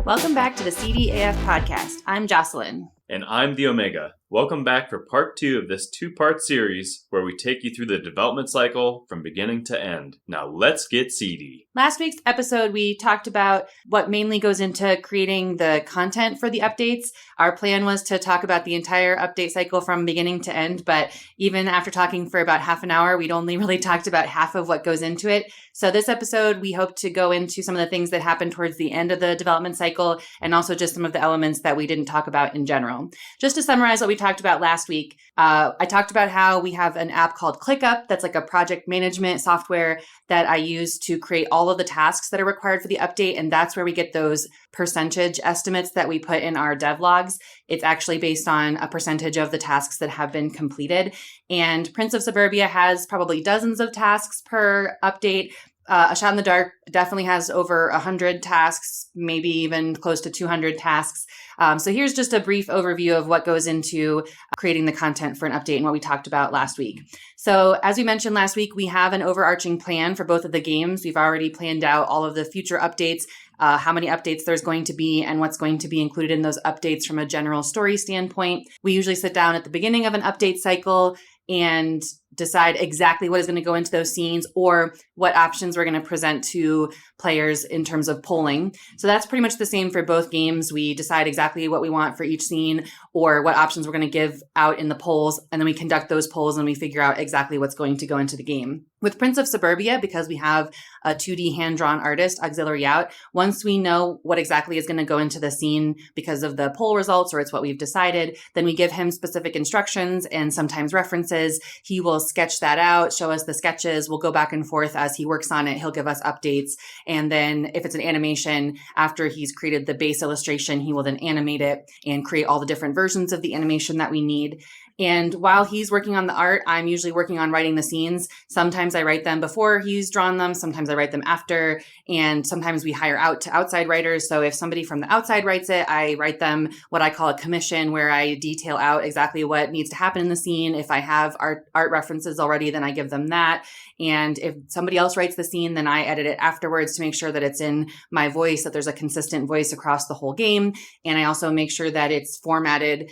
Welcome back to the Seedy AF podcast. I'm Jocelyn. And I'm the Omega. Welcome back for part 2 of this 2-part series where we take you through the development cycle from beginning to end. Now let's get seedy. Last week's episode, we talked about what mainly goes into creating the content for the updates. Our plan was to talk about the entire update cycle from beginning to end, but even after talking for about half an hour, we'd only really talked about half of what goes into it. So this episode, we hope to go into some of the things that happen towards the end of the development cycle and also just some of the elements that we didn't talk about in general. Just to summarize what we talked about last week, I talked about how we have an app called ClickUp that's like a project management software that I use to create all of the tasks that are required for the update. And that's where we get those percentage estimates that we put in our dev logs. It's actually based on a percentage of the tasks that have been completed. And Prince of Suburbia has probably dozens of tasks per update. A Shot in the Dark definitely has over 100 tasks, maybe even close to 200 tasks. So here's just a brief overview of what goes into creating the content for an update and what we talked about last week. So as we mentioned last week, we have an overarching plan for both of the games. We've already planned out all of the future updates, how many updates there's going to be and what's going to be included in those updates from a general story standpoint. We usually sit down at the beginning of an update cycle and decide exactly what is going to go into those scenes or what options we're going to present to players in terms of polling. So that's pretty much the same for both games. We decide exactly what we want for each scene or what options we're going to give out in the polls. And then we conduct those polls and we figure out exactly what's going to go into the game. With Prince of Suburbia, because we have a 2D hand-drawn artist auxiliary out, once we know what exactly is going to go into the scene because of the poll results or it's what we've decided, then we give him specific instructions and sometimes references. He will sketch that out, show us the sketches. We'll go back and forth as he works on it. He'll give us updates. And then if it's an animation, after he's created the base illustration, he will then animate it and create all the different versions of the animation that we need. And while he's working on the art, I'm usually working on writing the scenes. Sometimes I write them before he's drawn them. Sometimes I write them after. And sometimes we hire out to outside writers. So if somebody from the outside writes it, I write them what I call a commission, where I detail out exactly what needs to happen in the scene. If I have art references already, then I give them that. And if somebody else writes the scene, then I edit it afterwards to make sure that it's in my voice, that there's a consistent voice across the whole game. And I also make sure that it's formatted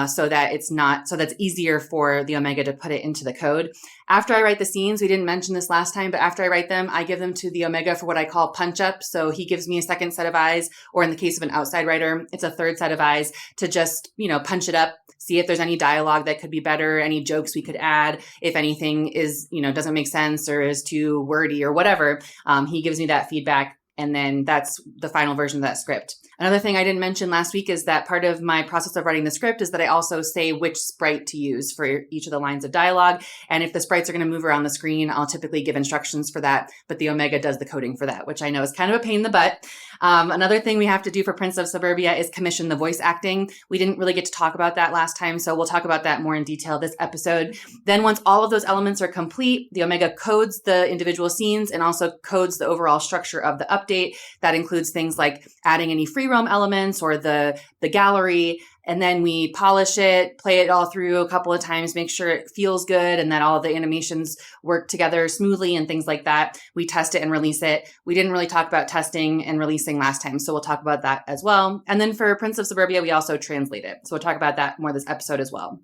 so that's easier for the Omega to put it into the code. After I write the scenes, we didn't mention this last time, but after I write them, I give them to the Omega for what I call punch up. So he gives me a second set of eyes, or in the case of an outside writer, it's a third set of eyes to just, punch it up, see if there's any dialogue that could be better, any jokes we could add, if anything is, doesn't make sense or is too wordy or whatever. He gives me that feedback. And then that's the final version of that script. Another thing I didn't mention last week is that part of my process of writing the script is that I also say which sprite to use for each of the lines of dialogue. And if the sprites are going to move around the screen, I'll typically give instructions for that. But the Omega does the coding for that, which I know is kind of a pain in the butt. Another thing we have to do for Prince of Suburbia is commission the voice acting. We didn't really get to talk about that last time, so we'll talk about that more in detail this episode. Then once all of those elements are complete, the Omega codes the individual scenes and also codes the overall structure of the update. That includes things like adding any free roam elements or the gallery. And then we polish it, play it all through a couple of times, make sure it feels good and that all of the animations work together smoothly and things like that. We test it and release it. We didn't really talk about testing and releasing last time, so we'll talk about that as well. And then for Prince of Suburbia, we also translate it. So we'll talk about that more this episode as well.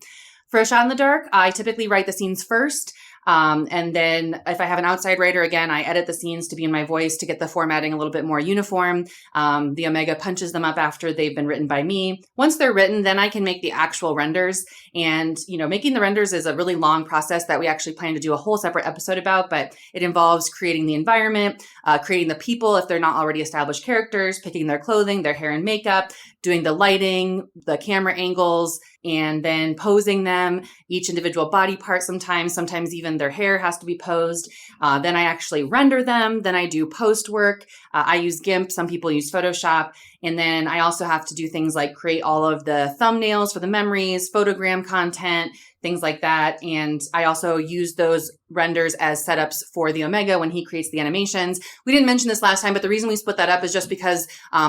For A Shot in the Dark, I typically write the scenes first. And then if I have an outside writer, again, I edit the scenes to be in my voice to get the formatting a little bit more uniform. The Omega punches them up after they've been written by me. Once they're written, then I can make the actual renders. And, making the renders is a really long process that we actually plan to do a whole separate episode about, but it involves creating the environment, creating the people if they're not already established characters, picking their clothing, their hair and makeup, doing the lighting, the camera angles, and then posing them, each individual body part sometimes even their hair has to be posed. Then I actually render them. Then I do post work. I use GIMP. Some people use Photoshop. And then I also have to do things like create all of the thumbnails for the memories, photogram content, things like that. And I also use those renders as setups for the Omega when he creates the animations. We didn't mention this last time, but the reason we split that up is just because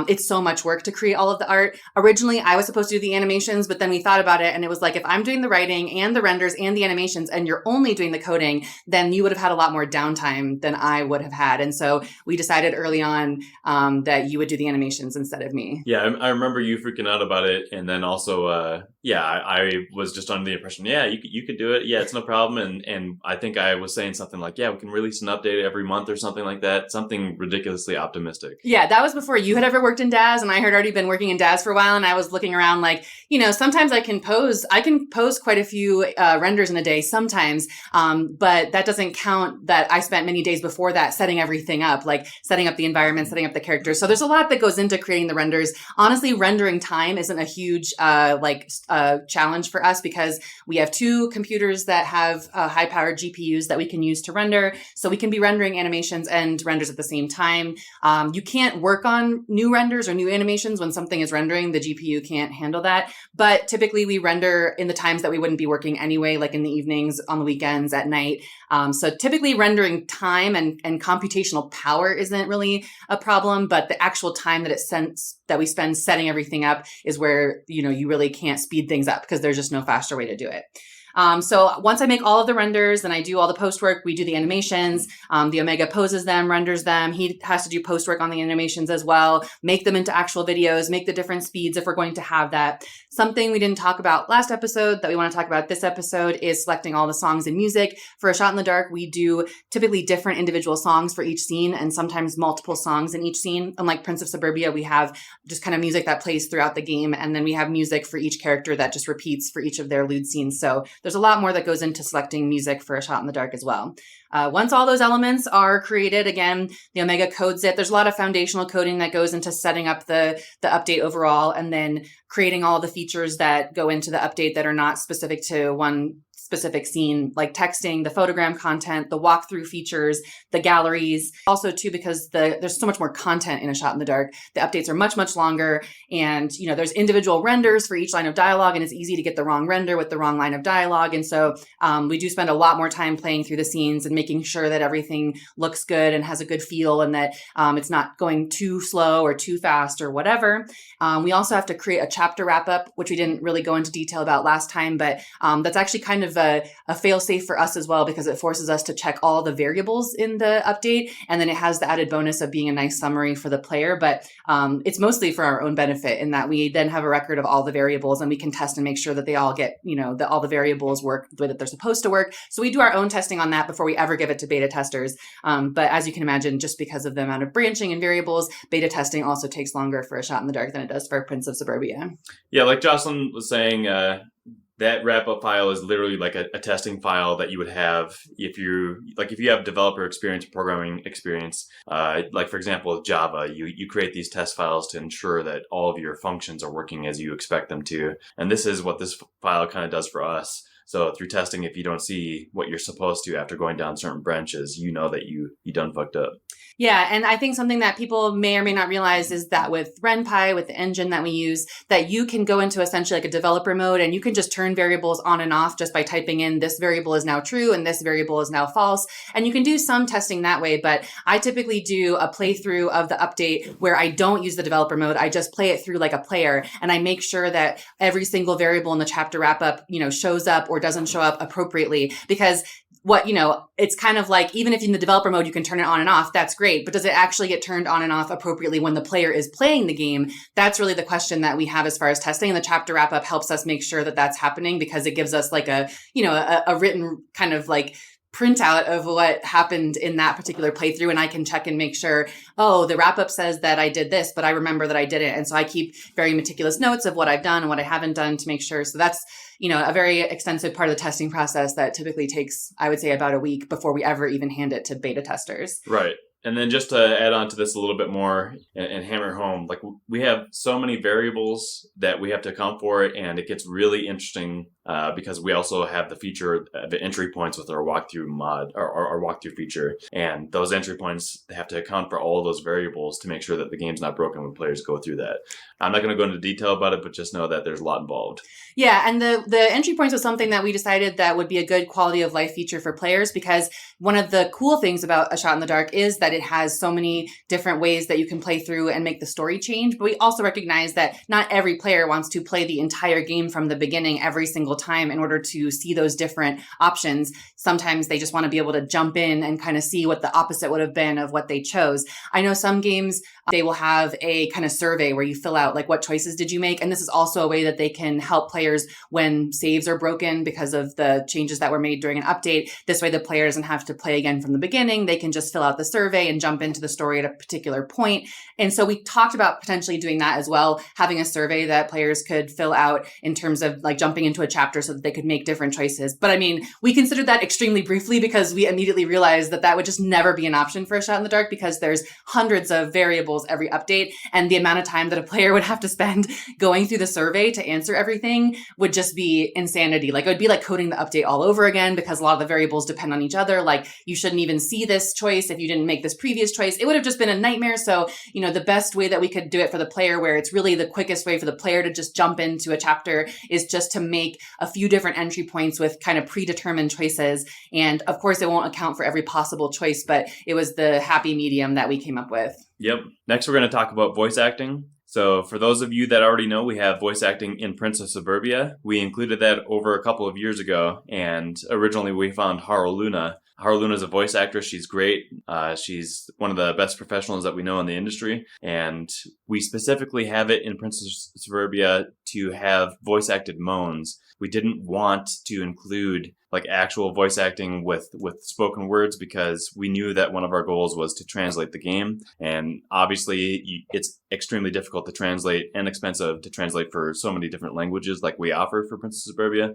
it's so much work to create all of the art. Originally, I was supposed to do the animations, but then we thought about it and it was like, if I'm doing the writing and the renders and the animations and you're only doing the coding, then you would have had a lot more downtime than I would have had. And so we decided early on that you would do the animations instead of me. Yeah, I remember you freaking out about it. And then also, I was just under the impression, you could do it. Yeah, it's no problem. And I think I was saying something like, we can release an update every month or something like that. Something ridiculously optimistic. Yeah, that was before you had ever worked in DAZ, and I had already been working in DAZ for a while, and I was looking around like, sometimes I can pose quite a few renders in a day sometimes, but that doesn't count that I spent many days before that setting everything up, like setting up the environment, setting up the characters. So there's a lot that goes into creating the renders. Honestly, rendering time isn't a huge challenge for us because we have two computers that have high-powered GPUs that we can use to render, so we can be rendering animations and renders at the same time. You can't work on new renders or new animations when something is rendering. The GPU can't handle that. But typically we render in the times that we wouldn't be working anyway, like in the evenings, on the weekends, at night. So typically rendering time and computational power isn't really a problem, but the actual time that we spend setting everything up is where, you really can't speed things up because there's just no faster way to do it. So once I make all of the renders, then I do all the post work. We do the animations. The Omega poses them, renders them. He has to do post work on the animations as well, make them into actual videos, make the different speeds if we're going to have that. Something we didn't talk about last episode that we want to talk about this episode is selecting all the songs and music. For A Shot in the Dark, we do typically different individual songs for each scene and sometimes multiple songs in each scene. Unlike Prince of Suburbia, we have just kind of music that plays throughout the game. And then we have music for each character that just repeats for each of their lewd scenes. So there's a lot more that goes into selecting music for A Shot in the Dark as well. Once all those elements are created, again, the Omega codes it. There's a lot of foundational coding that goes into setting up the update overall, and then creating all the features that go into the update that are not specific to one specific scene, like texting, the photogram content, the walkthrough features, the galleries. Also, too, because there's so much more content in A Shot in the Dark, the updates are much, much longer. And, there's individual renders for each line of dialogue, and it's easy to get the wrong render with the wrong line of dialogue. And so we do spend a lot more time playing through the scenes and making sure that everything looks good and has a good feel and that it's not going too slow or too fast or whatever. We also have to create a chapter wrap up, which we didn't really go into detail about last time, but that's actually kind of a fail-safe for us as well, because it forces us to check all the variables in the update, and then it has the added bonus of being a nice summary for the player. But it's mostly for our own benefit in that we then have a record of all the variables, and we can test and make sure that they all get, that all the variables work the way that they're supposed to work. So we do our own testing on that before we ever give it to beta testers. But as you can imagine, just because of the amount of branching and variables, beta testing also takes longer for A Shot in the Dark than it does for Prince of Suburbia. Yeah, like Jocelyn was saying, that wrap-up file is literally like a testing file that you would have if you have developer experience, programming experience. Like, for example, with Java, you create these test files to ensure that all of your functions are working as you expect them to. And this is what this file kind of does for us. So through testing, if you don't see what you're supposed to after going down certain branches, you know that you done fucked up. Yeah, and I think something that people may or may not realize is that with RenPy, with the engine that we use, that you can go into essentially like a developer mode and you can just turn variables on and off just by typing in this variable is now true and this variable is now false. And you can do some testing that way, but I typically do a playthrough of the update where I don't use the developer mode. I just play it through like a player, and I make sure that every single variable in the chapter wrap up, shows up or doesn't show up appropriately, because it's kind of like, even if in the developer mode you can turn it on and off, that's great. But does it actually get turned on and off appropriately when the player is playing the game? That's really the question that we have as far as testing. And the chapter wrap up helps us make sure that that's happening, because it gives us like a written kind of like printout of what happened in that particular playthrough. And I can check and make sure, the wrap up says that I did this, but I remember that I didn't. And so I keep very meticulous notes of what I've done and what I haven't done to make sure. So that's, a very extensive part of the testing process that typically takes, I would say, about a week before we ever even hand it to beta testers. Right. And then just to add on to this a little bit more and hammer home, like, we have so many variables that we have to account for, and it gets really interesting because we also have the feature of entry points with our walkthrough mod, or our walkthrough feature. And those entry points have to account for all of those variables to make sure that the game's not broken when players go through that. I'm not going to go into detail about it, but just know that there's a lot involved. Yeah, and the entry points was something that we decided that would be a good quality of life feature for players, because one of the cool things about A Shot in the Dark is that it has so many different ways that you can play through and make the story change. But we also recognize that not every player wants to play the entire game from the beginning every single time in order to see those different options. Sometimes they just want to be able to jump in and kind of see what the opposite would have been of what they chose. I know some games, they will have a kind of survey where you fill out like what choices did you make. And this is also a way that they can help players when saves are broken because of the changes that were made during an update. This way the player doesn't have to play again from the beginning. They can just fill out the survey and jump into the story at a particular point. And so we talked about potentially doing that as well, having a survey that players could fill out in terms of like jumping into a chapter so that they could make different choices. But I mean, we considered that extremely briefly because we immediately realized that that would just never be an option for A Shot in the Dark, because there's hundreds of variables every update, and the amount of time that a player would have to spend going through the survey to answer everything would just be insanity. Like it would be like coding the update all over again, because a lot of the variables depend on each other. Like you shouldn't even see this choice if you didn't make this previous choice. It would have just been a nightmare. So, the best way that we could do it for the player, where it's really the quickest way for the player to just jump into a chapter, is just to make a few different entry points with kind of predetermined choices. And of course, it won't account for every possible choice, but it was the happy medium that we came up with. Yep. Next, we're going to talk about voice acting. So for those of you that already know, we have voice acting in Prince of Suburbia. We included that over a couple of years ago, and originally we found Haruluna. Haruluna is a voice actress. She's great. She's one of the best professionals that we know in the industry, and we specifically have it in Prince of Suburbia to have voice acted moans. We didn't want to include like actual voice acting with spoken words, because we knew that one of our goals was to translate the game. And obviously it's extremely difficult to translate and expensive to translate for so many different languages like we offer for Princess of Suburbia.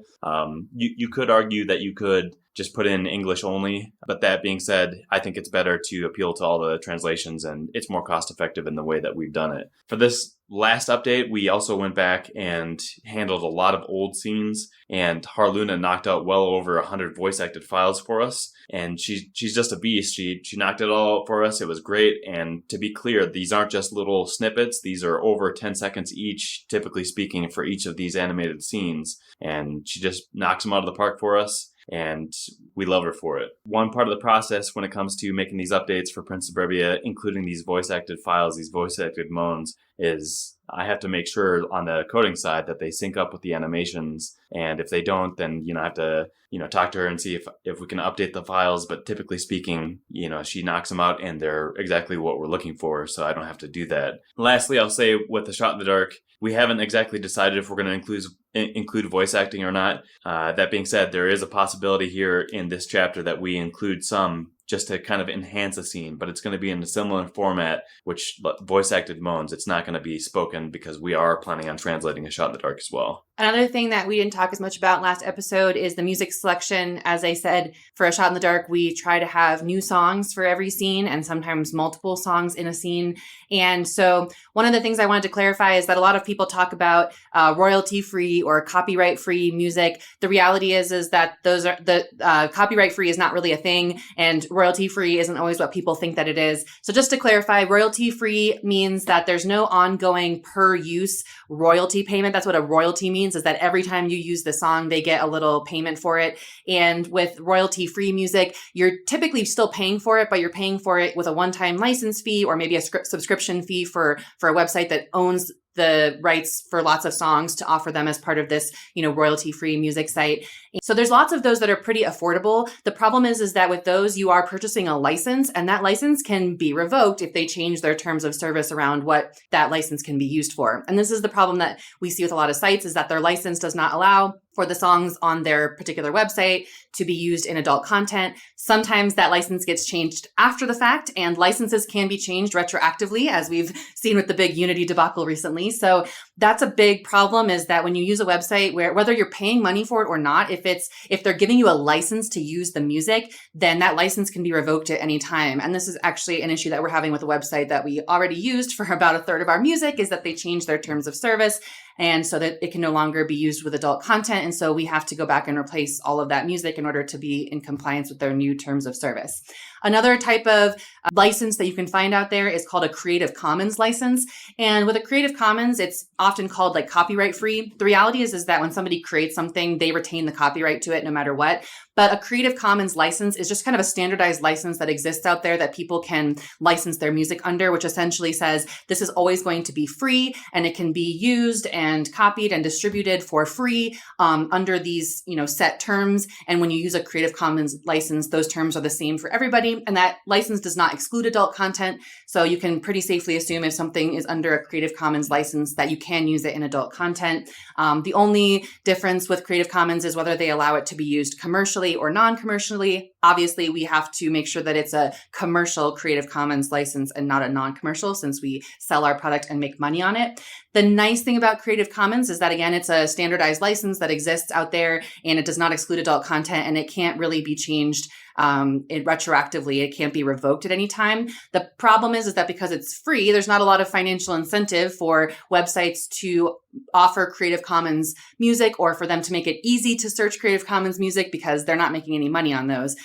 You could argue that you could just put in English only. But that being said, I think it's better to appeal to all the translations, and it's more cost effective in the way that we've done it. For this last update, we also went back and handled a lot of old scenes, and Harluna knocked out well over 100 voice acted files for us. And she's just a beast. She knocked it all out for us. It was great. And to be clear, these aren't just little snippets. These are over 10 seconds each, typically speaking, for each of these animated scenes. And she just knocks them out of the park for us, and we love her for it. One part of the process when it comes to making these updates for Prince of Suburbia, including these voice-acted files, these voice-acted moans, is I have to make sure on the coding side that they sync up with the animations. And if they don't, then, I have to, talk to her and see if we can update the files. But typically speaking, she knocks them out and they're exactly what we're looking for. So I don't have to do that. Lastly, I'll say with A Shot in the Dark, we haven't exactly decided if we're going to include voice acting or not. That being said, there is a possibility here in this chapter that we include some just to kind of enhance a scene, but it's going to be in a similar format, which voice acted moans. It's not going to be spoken, because we are planning on translating A Shot in the Dark as well. Another thing that we didn't talk as much about last episode is the music selection. As I said, for A Shot in the Dark, we try to have new songs for every scene, and sometimes multiple songs in a scene. And so one of the things I wanted to clarify is that a lot of people talk about royalty-free or copyright-free music. The reality is that those are copyright-free is not really a thing, and royalty-free isn't always what people think that it is. So just to clarify, royalty-free means that there's no ongoing per-use royalty payment. That's what a royalty means, is that every time you use the song, they get a little payment for it. And with royalty-free music, you're typically still paying for it, but you're paying for it with a one-time license fee or maybe a subscription fee for a website that owns the rights for lots of songs to offer them as part of this, royalty-free music site. So there's lots of those that are pretty affordable. The problem is that with those, you are purchasing a license, and that license can be revoked if they change their terms of service around what that license can be used for. And this is the problem that we see with a lot of sites, is that their license does not allow for the songs on their particular website to be used in adult content. Sometimes that license gets changed after the fact, and licenses can be changed retroactively, as we've seen with the big Unity debacle recently. So That's a big problem, is that when you use a website where, whether you're paying money for it or not, if they're giving you a license to use the music, then that license can be revoked at any time. And this is actually an issue that we're having with a website that we already used for about a third of our music, is that they changed their terms of service. And so that it can no longer be used with adult content. And so we have to go back and replace all of that music in order to be in compliance with their new terms of service. Another type of license that you can find out there is called a Creative Commons license. And with a Creative Commons, it's often called like copyright free. The reality is that when somebody creates something, they retain the copyright to it no matter what. But a Creative Commons license is just kind of a standardized license that exists out there that people can license their music under, which essentially says this is always going to be free and it can be used and copied and distributed for free under these, set terms. And when you use a Creative Commons license, those terms are the same for everybody. And that license does not exclude adult content. So you can pretty safely assume if something is under a Creative Commons license that you can use it in adult content. The only difference with Creative Commons is whether they allow it to be used commercially or non-commercially. Obviously, we have to make sure that it's a commercial Creative Commons license and not a non-commercial, since we sell our product and make money on it. The nice thing about Creative Commons is that, again, it's a standardized license that exists out there, and it does not exclude adult content, and it can't really be changed retroactively. It can't be revoked at any time. The problem is that because it's free, there's not a lot of financial incentive for websites to offer Creative Commons music, or for them to make it easy to search Creative Commons music, because they're not making any money on those.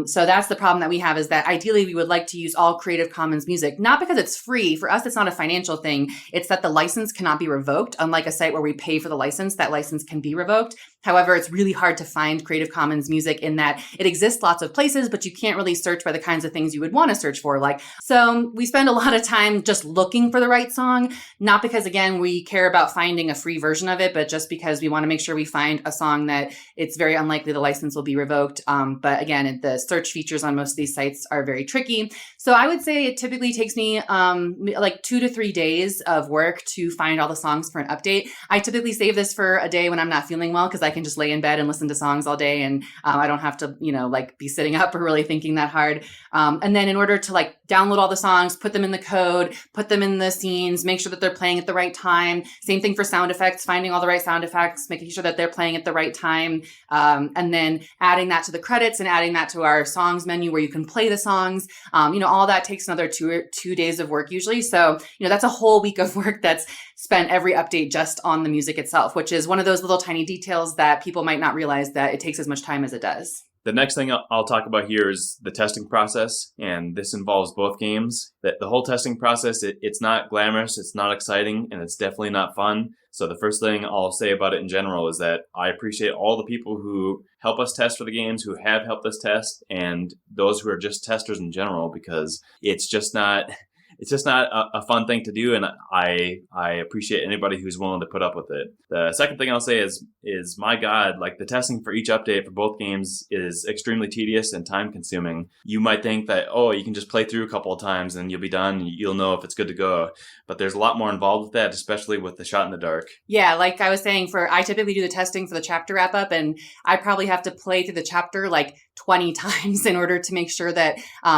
So that's the problem that we have, is that ideally we would like to use all Creative Commons music, not because it's free. For us, it's not a financial thing. It's that the license cannot be revoked. Unlike a site where we pay for the license, that license can be revoked. However, it's really hard to find Creative Commons music in that it exists lots of places, but you can't really search by the kinds of things you would want to search for. So we spend a lot of time just looking for the right song, not because, again, we care about finding a free version of it, but just because we want to make sure we find a song that it's very unlikely the license will be revoked. But again, the search features on most of these sites are very tricky. So I would say it typically takes me 2 to 3 days of work to find all the songs for an update. I typically save this for a day when I'm not feeling well, because I can just lay in bed and listen to songs all day, and I don't have to, be sitting up or really thinking that hard. And then in order to download all the songs, put them in the code, put them in the scenes, make sure that they're playing at the right time. Same thing for sound effects, finding all the right sound effects, making sure that they're playing at the right time. And then adding that to the credits and adding that to our songs menu where you can play the songs. All that takes another two days of work usually. So, that's a whole week of work that's spent every update just on the music itself, which is one of those little tiny details that people might not realize that it takes as much time as it does. The next thing I'll talk about here is the testing process, and this involves both games. The whole testing process, it's not glamorous, it's not exciting, and it's definitely not fun. So the first thing I'll say about it in general is that I appreciate all the people who help us test for the games, who have helped us test, and those who are just testers in general, because it's just not a fun thing to do, and I appreciate anybody who's willing to put up with it. The second thing I'll say is my God, the testing for each update for both games is extremely tedious and time consuming. You might think that, you can just play through a couple of times and you'll be done, and you'll know if it's good to go. But there's a lot more involved with that, especially with the shot in the dark. Yeah, like I was saying, I typically do the testing for the chapter wrap up, and I probably have to play through the chapter 20 times in order to make sure that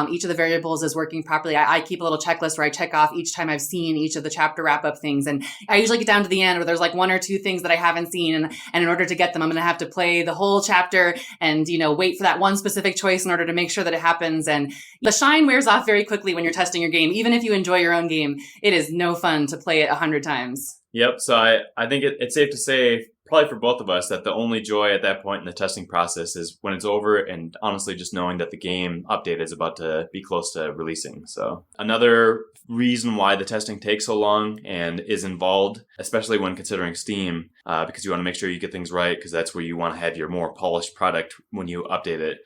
each of the variables is working properly. I keep a little checklist where I check off each time I've seen each of the chapter wrap up things. And I usually get down to the end where there's one or two things that I haven't seen. And in order to get them, I'm going to have to play the whole chapter and, wait for that one specific choice in order to make sure that it happens. And the shine wears off very quickly when you're testing your game. Even if you enjoy your own game, it is no fun to play it 100 times. Yep. So I think it's safe to say, probably for both of us, that the only joy at that point in the testing process is when it's over, and honestly just knowing that the game update is about to be close to releasing. So another reason why the testing takes so long and is involved, especially when considering Steam, because you want to make sure you get things right, because that's where you want to have your more polished product when you update it,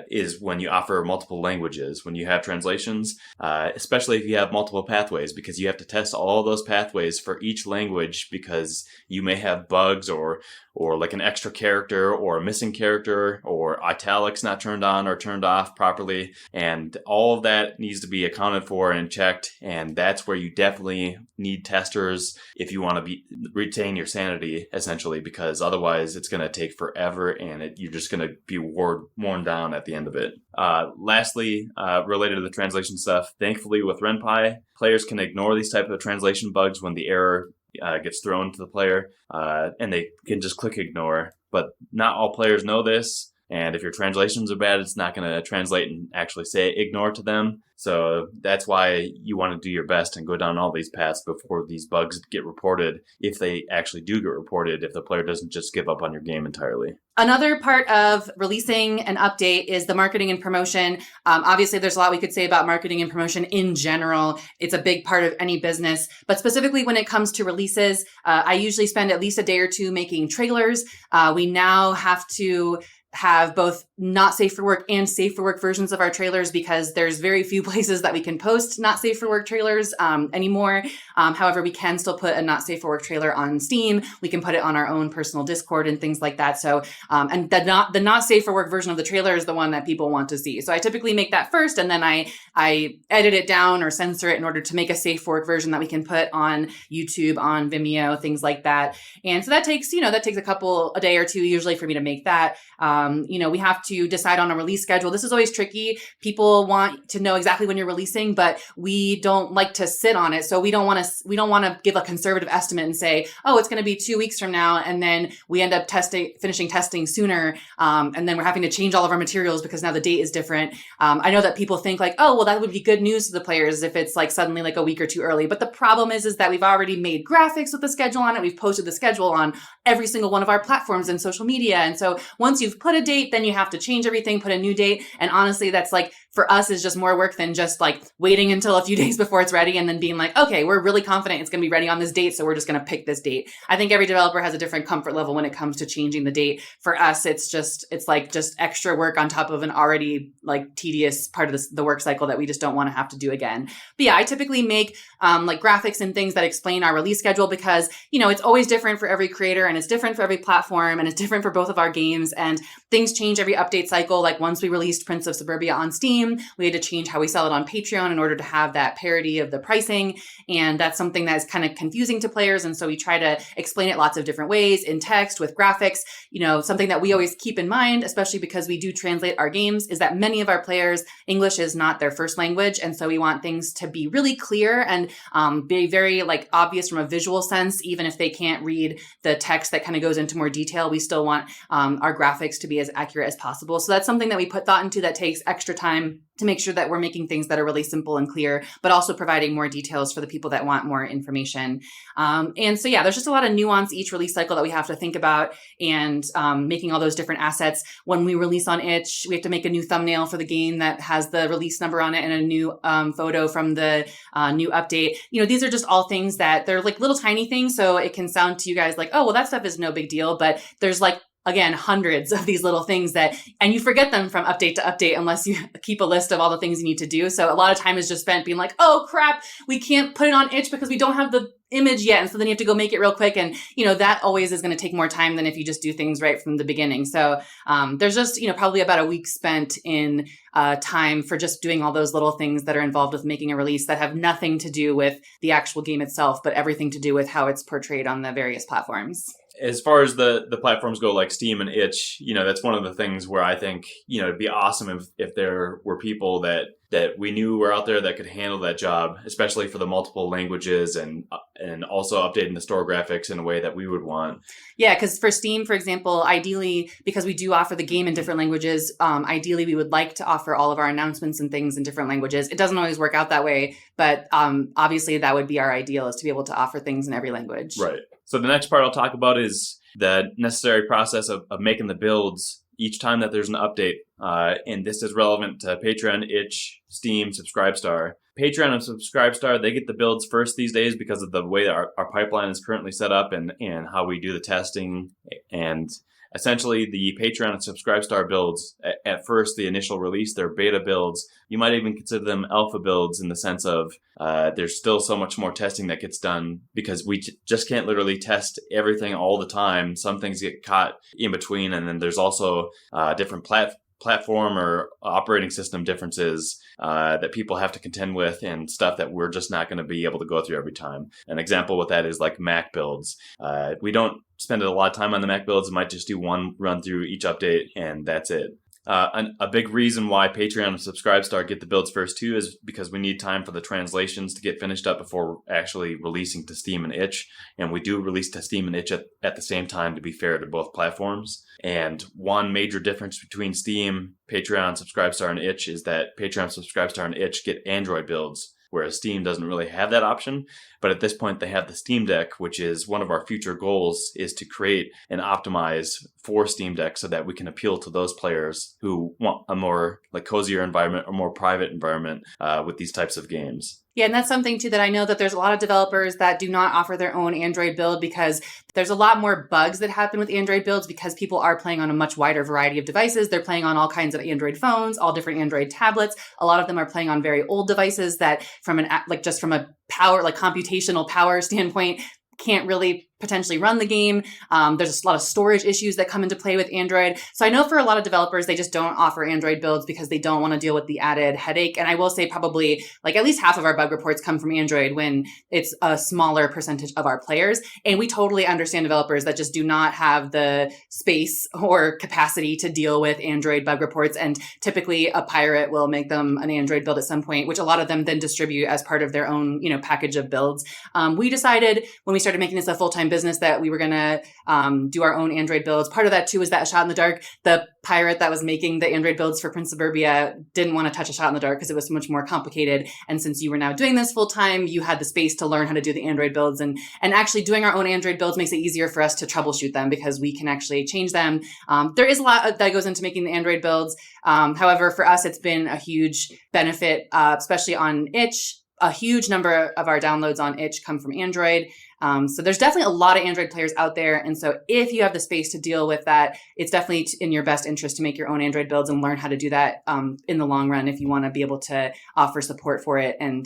is when you offer multiple languages, when you have translations, especially if you have multiple pathways, because you have to test all of those pathways for each language, because you may have bugs or an extra character or a missing character or italics not turned on or turned off properly. And all of that needs to be accounted for and checked. And that's where you definitely need testers if you want to retain your sanity, essentially, because otherwise it's going to take forever and you're just going to be worn down at the end of it. Lastly, related to the translation stuff, thankfully with RenPy, players can ignore these type of translation bugs when the error gets thrown to the player, and they can just click ignore. But not all players know this. And if your translations are bad, it's not going to translate and actually say ignore to them. So that's why you want to do your best and go down all these paths before these bugs get reported, if they actually do get reported, if the player doesn't just give up on your game entirely. Another part of releasing an update is the marketing and promotion. Obviously, there's a lot we could say about marketing and promotion in general. It's a big part of any business. But specifically when it comes to releases, I usually spend at least a day or two making trailers. We now have to have both not safe for work and safe for work versions of our trailers because there's very few places that we can post not safe for work trailers anymore. However, we can still put a not safe for work trailer on Steam. We can put it on our own personal Discord and things like that. So, and the not safe for work version of the trailer is the one that people want to see. So I typically make that first, and then I edit it down or censor it in order to make a safe for work version that we can put on YouTube, on Vimeo, things like that. And so that takes a day or two usually for me to make that. We have to decide on a release schedule. This is always tricky. People want to know exactly when you're releasing, but we don't like to sit on it. So we don't want to give a conservative estimate and say, oh, it's going to be 2 weeks from now. And then we end up finishing testing sooner. And then we're having to change all of our materials because now the date is different. I know that people think like, oh, well, that would be good news to the players if it's like suddenly like a week or two early. But the problem is that we've already made graphics with the schedule on it. We've posted the schedule on every single one of our platforms and social media. And so once you've put a date, then you have to change everything, put a new date. And honestly, that's like, for us, is just more work than just like waiting until a few days before it's ready and then being like, okay, we're really confident it's going to be ready on this date. So we're just going to pick this date. I think every developer has a different comfort level when it comes to changing the date. For us, it's like extra work on top of an already like tedious part of the work cycle that we just don't want to have to do again. But yeah, I typically make like graphics and things that explain our release schedule because, it's always different for every creator and it's different for every platform and it's different for both of our games, and things change every update cycle. Like once we released Prince of Suburbia on Steam, we had to change how we sell it on Patreon in order to have that parity of the pricing. And that's something that is kind of confusing to players. And so we try to explain it lots of different ways in text with graphics. Something that we always keep in mind, especially because we do translate our games, is that many of our players, English is not their first language. And so we want things to be really clear and be very like obvious from a visual sense. Even if they can't read the text that kind of goes into more detail, we still want our graphics to be as accurate as possible. So that's something that we put thought into that takes extra time to make sure that we're making things that are really simple and clear, but also providing more details for the people that want more information. And so, yeah, there's just a lot of nuance each release cycle that we have to think about, and making all those different assets. When we release on itch, we have to make a new thumbnail for the game that has the release number on it and a new photo from the new update. These are just all things that they're like little tiny things. So it can sound to you guys like, oh, well, that stuff is no big deal. But there's like, again, hundreds of these little things and you forget them from update to update unless you keep a list of all the things you need to do. So a lot of time is just spent being like, oh crap, we can't put it on itch because we don't have the image yet. And so then you have to go make it real quick. And, that always is going to take more time than if you just do things right from the beginning. So there's just, probably about a week spent in time for just doing all those little things that are involved with making a release that have nothing to do with the actual game itself, but everything to do with how it's portrayed on the various platforms. As far as the platforms go, like Steam and itch, that's one of the things where I think, it'd be awesome if there were people that we knew were out there that could handle that job, especially for the multiple languages and also updating the store graphics in a way that we would want. Yeah, because for Steam, for example, ideally, because we do offer the game in different languages, ideally we would like to offer all of our announcements and things in different languages. It doesn't always work out that way, but obviously that would be our ideal, is to be able to offer things in every language. Right. So the next part I'll talk about is the necessary process of making the builds each time that there's an update. And this is relevant to Patreon, itch, Steam, Subscribestar. Patreon and Subscribestar, they get the builds first these days because of the way that our pipeline is currently set up and how we do the testing. And essentially, the Patreon and Subscribestar builds, at first, the initial release, they're beta builds. You might even consider them alpha builds in the sense of there's still so much more testing that gets done because we just can't literally test everything all the time. Some things get caught in between, and then there's also different platform or operating system differences that people have to contend with, and stuff that we're just not going to be able to go through every time. An example with that is like Mac builds. We don't spend a lot of time on the Mac builds. We might just do one run through each update, and that's it. A big reason why Patreon and Subscribestar get the builds first too is because we need time for the translations to get finished up before actually releasing to Steam and Itch. And we do release to Steam and Itch at the same time, to be fair to both platforms. And one major difference between Steam, Patreon, Subscribestar, and Itch is that Patreon, Subscribestar, and Itch get Android builds, whereas Steam doesn't really have that option. But at this point, they have the Steam Deck, which is one of our future goals, is to create and optimize for Steam Deck so that we can appeal to those players who want a more like cozier environment or more private environment with these types of games. Yeah, and that's something too that I know that there's a lot of developers that do not offer their own Android build because there's a lot more bugs that happen with Android builds because people are playing on a much wider variety of devices. They're playing on all kinds of Android phones, all different Android tablets. A lot of them are playing on very old devices that from just from a power, like computational power standpoint, can't really potentially run the game. There's a lot of storage issues that come into play with Android. So I know for a lot of developers, they just don't offer Android builds because they don't want to deal with the added headache. And I will say probably like at least half of our bug reports come from Android when it's a smaller percentage of our players. And we totally understand developers that just do not have the space or capacity to deal with Android bug reports. And typically a pirate will make them an Android build at some point, which a lot of them then distribute as part of their own, package of builds. We decided when we started making this a full-time business that we were going to do our own Android builds. Part of that too was that A Shot in the Dark, the pirate that was making the Android builds for Prince of Suburbia didn't want to touch A Shot in the Dark because it was so much more complicated. And since you were now doing this full time, you had the space to learn how to do the Android builds. And actually doing our own Android builds makes it easier for us to troubleshoot them because we can actually change them. There is a lot that goes into making the Android builds. However, for us, it's been a huge benefit, especially on Itch. A huge number of our downloads on Itch come from Android. So there's definitely a lot of Android players out there. And so if you have the space to deal with that, it's definitely in your best interest to make your own Android builds and learn how to do that in the long run if you want to be able to offer support for it and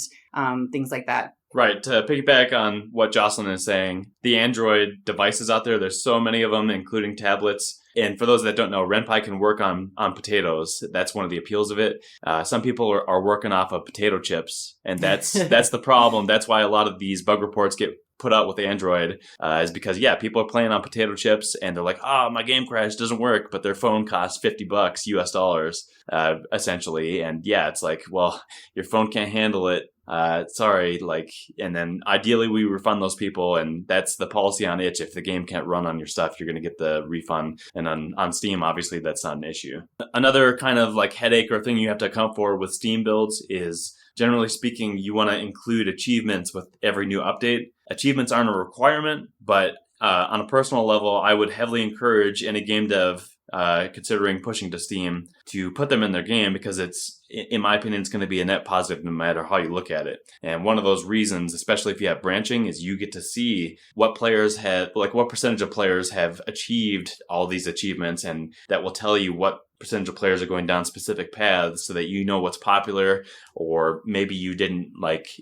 things like that. Right. To piggyback on what Jocelyn is saying, the Android devices out there, there's so many of them, including tablets. And for those that don't know, RenPy can work on potatoes. That's one of the appeals of it. Some people are working off of potato chips, and that's the problem. That's why a lot of these bug reports get put out with Android is because, people are playing on potato chips and they're like, my game crashed, doesn't work, but their phone costs $50 US dollars, essentially. And it's like, well, your phone can't handle it. Sorry, and then ideally we refund those people, and that's the policy on Itch. If the game can't run on your stuff, you're going to get the refund. And on Steam, obviously, that's not an issue. Another kind of headache or thing you have to account for with Steam builds is, generally speaking, you want to include achievements with every new update. Achievements aren't a requirement, but on a personal level, I would heavily encourage any game dev considering pushing to Steam to put them in their game, because it's, in my opinion, it's going to be a net positive no matter how you look at it. And one of those reasons, especially if you have branching, is you get to see what players have, what percentage of players have achieved all these achievements, and that will tell you what percentage of players are going down specific paths so that you know what's popular, or maybe you didn't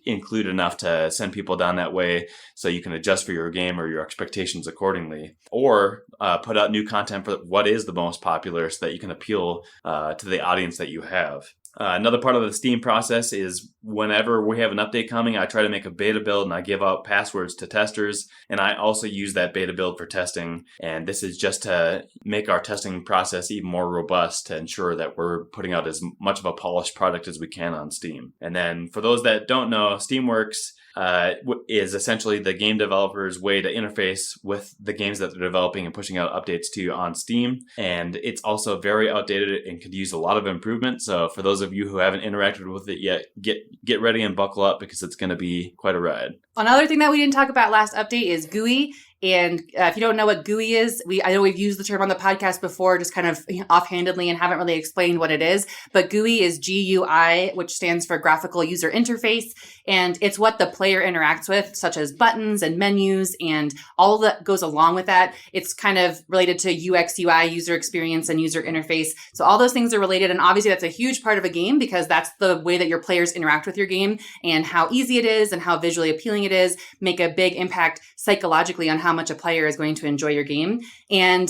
include enough to send people down that way, so you can adjust for your game or your expectations accordingly, or put out new content for what is the most popular so that you can appeal to the audience that you have. Another part of the Steam process is whenever we have an update coming, I try to make a beta build and I give out passwords to testers, and I also use that beta build for testing. And this is just to make our testing process even more robust to ensure that we're putting out as much of a polished product as we can on Steam. And then for those that don't know, Steamworks is essentially the game developer's way to interface with the games that they're developing and pushing out updates to on Steam. And it's also very outdated and could use a lot of improvement. So for those of you who haven't interacted with it yet, get ready and buckle up, because it's going to be quite a ride. Another thing that we didn't talk about last update is GUI. And if you don't know what GUI is, I know we've used the term on the podcast before, just kind of offhandedly, and haven't really explained what it is. But GUI is GUI, which stands for Graphical User Interface. And it's what the player interacts with, such as buttons and menus and all that goes along with that. It's kind of related to UX, UI, user experience, and user interface. So all those things are related. And obviously that's a huge part of a game, because that's the way that your players interact with your game, and how easy it is and how visually appealing it is make a big impact psychologically on how how much a player is going to enjoy your game. And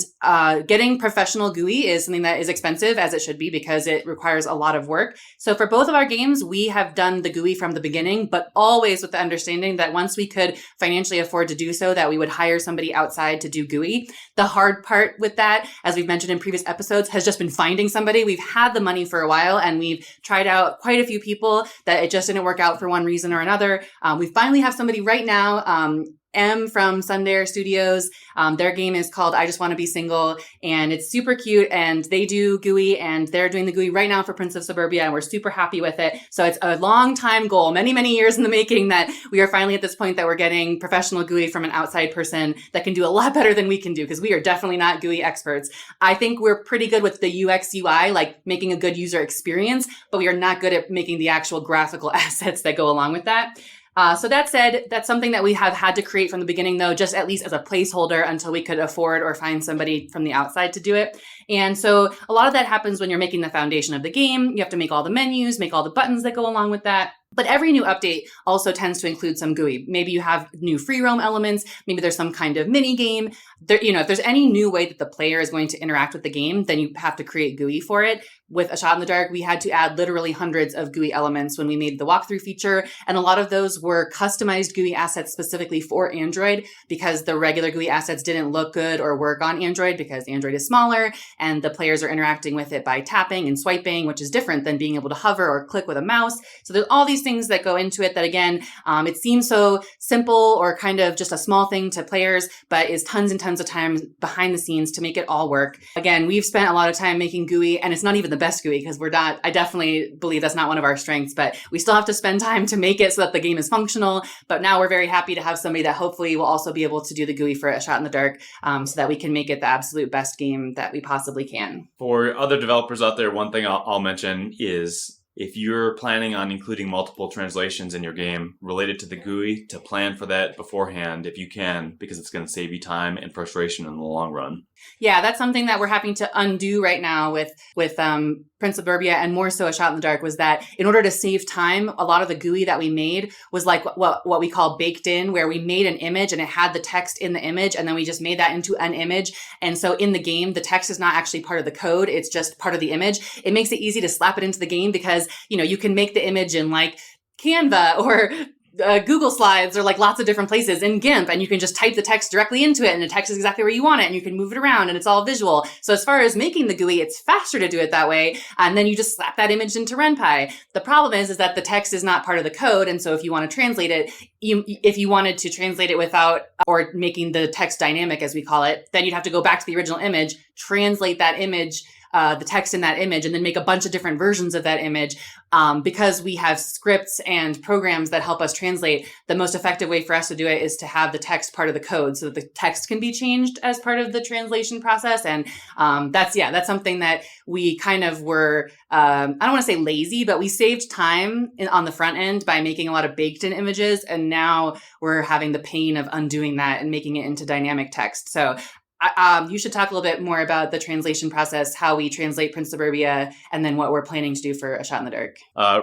getting professional GUI is something that is expensive, as it should be, because it requires a lot of work. So for both of our games, we have done the GUI from the beginning, but always with the understanding that once we could financially afford to do so, that we would hire somebody outside to do GUI. The hard part with that, as we've mentioned in previous episodes, has just been finding somebody. We've had the money for a while and we've tried out quite a few people that it just didn't work out for one reason or another. We finally have somebody right now, M from Sundare Studios. Their game is called I Just Want to Be Single, and it's super cute, and they do GUI, and they're doing the GUI right now for Prince of Suburbia, and we're super happy with it. So it's a long time goal, many, many years in the making, that we are finally at this point that we're getting professional GUI from an outside person that can do a lot better than we can do, because we are definitely not GUI experts. I think we're pretty good with the UX UI, like making a good user experience, but we are not good at making the actual graphical assets that go along with that. So that said, that's something that we have had to create from the beginning, though, just at least as a placeholder until we could afford or find somebody from the outside to do it. And so a lot of that happens when you're making the foundation of the game. You have to make all the menus, make all the buttons that go along with that. But every new update also tends to include some GUI. Maybe you have new free roam elements. Maybe there's some kind of mini game. There, if there's any new way that the player is going to interact with the game, then you have to create GUI for it. With A Shot in the Dark, we had to add literally hundreds of GUI elements when we made the walkthrough feature. And a lot of those were customized GUI assets specifically for Android, because the regular GUI assets didn't look good or work on Android because Android is smaller and the players are interacting with it by tapping and swiping, which is different than being able to hover or click with a mouse. So there's all these things that go into it that, again, it seems so simple or kind of just a small thing to players, but is tons and tons of time behind the scenes to make it all work. Again, we've spent a lot of time making GUI, and it's not even the best GUI, because I definitely believe that's not one of our strengths, but we still have to spend time to make it so that the game is functional. But now we're very happy to have somebody that hopefully will also be able to do the GUI for A Shot in the Dark, so that we can make it the absolute best game that we possibly can. For other developers out there, one thing I'll mention is, if you're planning on including multiple translations in your game related to the GUI, to plan for that beforehand if you can, because it's going to save you time and frustration in the long run. Yeah, that's something that we're having to undo right now with Prince of Suburbia, and more so A Shot in the Dark, was that in order to save time, a lot of the GUI that we made was like what we call baked in, where we made an image and it had the text in the image, and then we just made that into an image. And so in the game, the text is not actually part of the code, it's just part of the image. It makes it easy to slap it into the game because, you can make the image in like Canva or Google Slides, or like lots of different places in GIMP, and you can just type the text directly into it, and the text is exactly where you want it, and you can move it around, and it's all visual. So as far as making the GUI, it's faster to do it that way, and then you just slap that image into RenPy. The problem is that the text is not part of the code, and so if you want to translate it, if you wanted to translate it without, or making the text dynamic, as we call it, then you'd have to go back to the original image, translate that image, the text in that image, and then make a bunch of different versions of that image. Because we have scripts and programs that help us translate, the most effective way for us to do it is to have the text part of the code so that the text can be changed as part of the translation process. And that's something that we kind of were, I don't want to say lazy, but we saved time on the front end by making a lot of baked in images. And now we're having the pain of undoing that and making it into dynamic text. So you should talk a little bit more about the translation process, how we translate Prince Suburbia, and then what we're planning to do for A Shot in the Dark.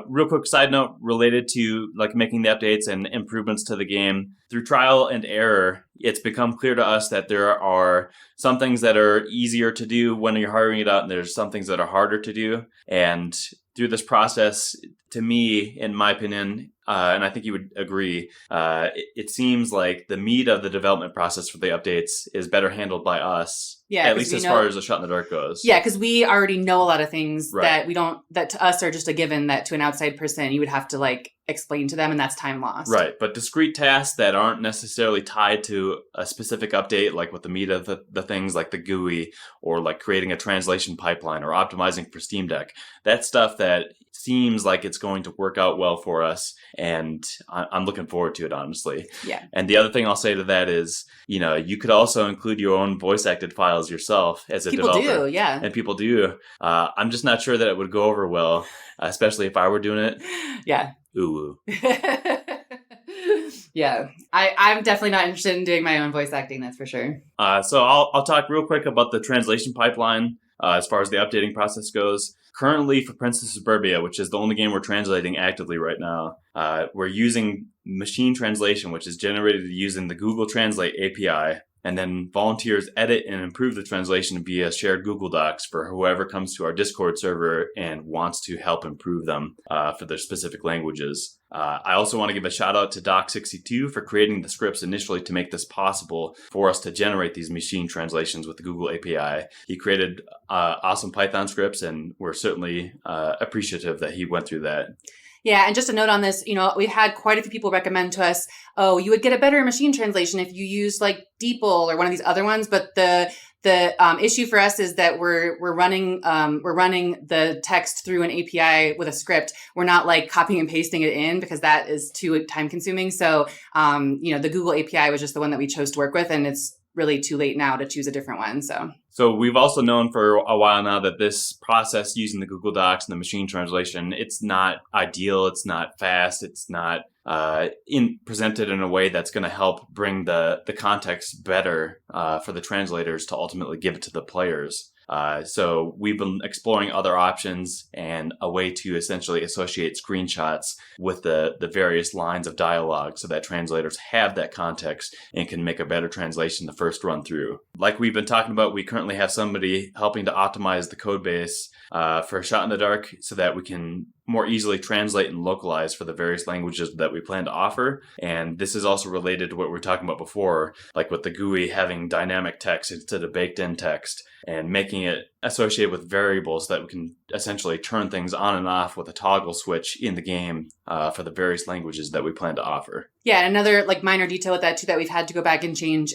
Real quick side note related to like making the updates and improvements to the game. Through trial and error, it's become clear to us that there are some things that are easier to do when you're hiring it out, and there's some things that are harder to do. And through this process, to me, in my opinion, and I think you would agree, it seems like the meat of the development process for the updates is better handled by us. Yeah, at least as far as A Shot in the Dark goes. Yeah, because we already know a lot of things that to us are just a given, that to an outside person, you would have to like explain to them, and that's time lost. Right, but discrete tasks that aren't necessarily tied to a specific update, like with the meat of the things like the GUI, or like creating a translation pipeline, or optimizing for Steam Deck, that's stuff that seems like it's going to work out well for us, and I'm looking forward to it, honestly. Yeah. And the other thing I'll say to that is, you could also include your own voice acted files yourself as a developer. People do, yeah. And people do. I'm just not sure that it would go over well, especially if I were doing it. Yeah. Ooh. Yeah. I'm definitely not interested in doing my own voice acting, that's for sure. So I'll talk real quick about the translation pipeline as far as the updating process goes. Currently, for Prince of Suburbia, which is the only game we're translating actively right now, we're using machine translation, which is generated using the Google Translate API. And then volunteers edit and improve the translation via shared Google Docs for whoever comes to our Discord server and wants to help improve them for their specific languages. I also want to give a shout out to Doc62 for creating the scripts initially to make this possible for us to generate these machine translations with the Google API. He created awesome Python scripts, and we're certainly appreciative that he went through that. Yeah, and just a note on this, we've had quite a few people recommend to us, oh, you would get a better machine translation if you use like DeepL or one of these other ones. But the issue for us is that we're running the text through an API with a script. We're not like copying and pasting it in because that is too time consuming. So, the Google API was just the one that we chose to work with, and it's really too late now to choose a different one. So we've also known for a while now that this process using the Google Docs and the machine translation, it's not ideal, it's not fast, it's not presented in a way that's going to help bring the context better for the translators to ultimately give it to the players. So we've been exploring other options and a way to essentially associate screenshots with the various lines of dialogue so that translators have that context and can make a better translation the first run through. Like we've been talking about, we currently have somebody helping to optimize the code base for a Shot in the Dark so that we can more easily translate and localize for the various languages that we plan to offer. And this is also related to what we were talking about before, like with the GUI having dynamic text instead of baked in text, and making it associated with variables so that we can essentially turn things on and off with a toggle switch in the game for the various languages that we plan to offer. Yeah, and another like minor detail with that too that we've had to go back and change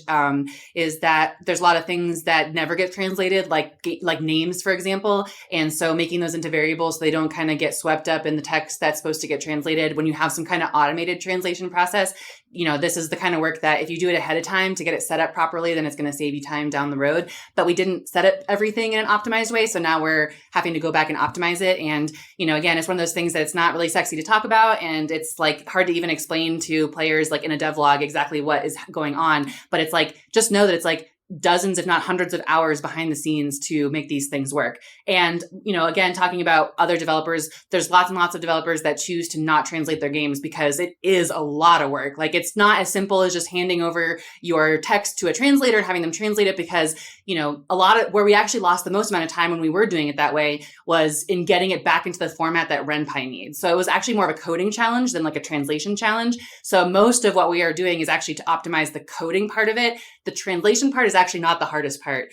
is that there's a lot of things that never get translated, like names, for example. And so making those into variables so they don't kind of get swept up in the text that's supposed to get translated. When you have some kind of automated translation process, this is the kind of work that if you do it ahead of time to get it set up properly, then it's going to save you time down the road. But we didn't set up everything in an optimized way. So now we're having to go back and optimize it. And, again, it's one of those things that it's not really sexy to talk about. And it's like hard to even explain to players like in a devlog exactly what is going on. But it's like, just know that it's like dozens, if not hundreds of hours behind the scenes to make these things work. And, again, talking about other developers, there's lots and lots of developers that choose to not translate their games because it is a lot of work. Like it's not as simple as just handing over your text to a translator and having them translate it because, a lot of where we actually lost the most amount of time when we were doing it that way was in getting it back into the format that RenPy needs. So it was actually more of a coding challenge than like a translation challenge. So most of what we are doing is actually to optimize the coding part of it. The translation part is actually not the hardest part.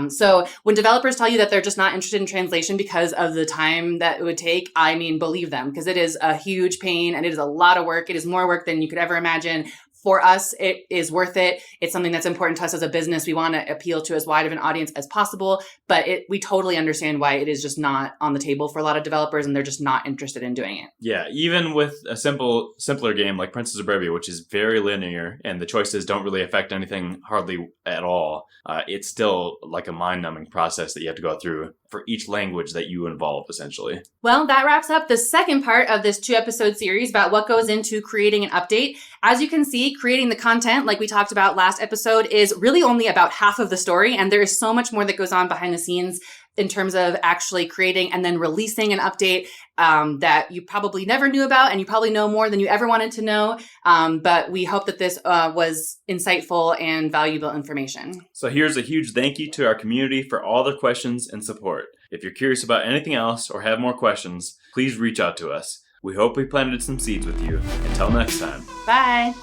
So when developers tell you that they're just not interested in translation because of the time that it would take, I mean, believe them, because it is a huge pain and it is a lot of work. It is more work than you could ever imagine. For us, it is worth it. It's something that's important to us as a business. We want to appeal to as wide of an audience as possible, but we totally understand why it is just not on the table for a lot of developers and they're just not interested in doing it. Yeah, even with a simpler game like Princess of Bravia, which is very linear and the choices don't really affect anything hardly at all, it's still like a mind-numbing process that you have to go through for each language that you involve, essentially. Well, that wraps up the second part of this 2-episode series about what goes into creating an update. As you can see, creating the content, like we talked about last episode, is really only about half of the story, and there is so much more that goes on behind the scenes in terms of actually creating and then releasing an update that you probably never knew about, and you probably know more than you ever wanted to know. But we hope that this was insightful and valuable information. So here's a huge thank you to our community for all their questions and support. If you're curious about anything else or have more questions, please reach out to us. We hope we planted some seeds with you. Until next time. Bye.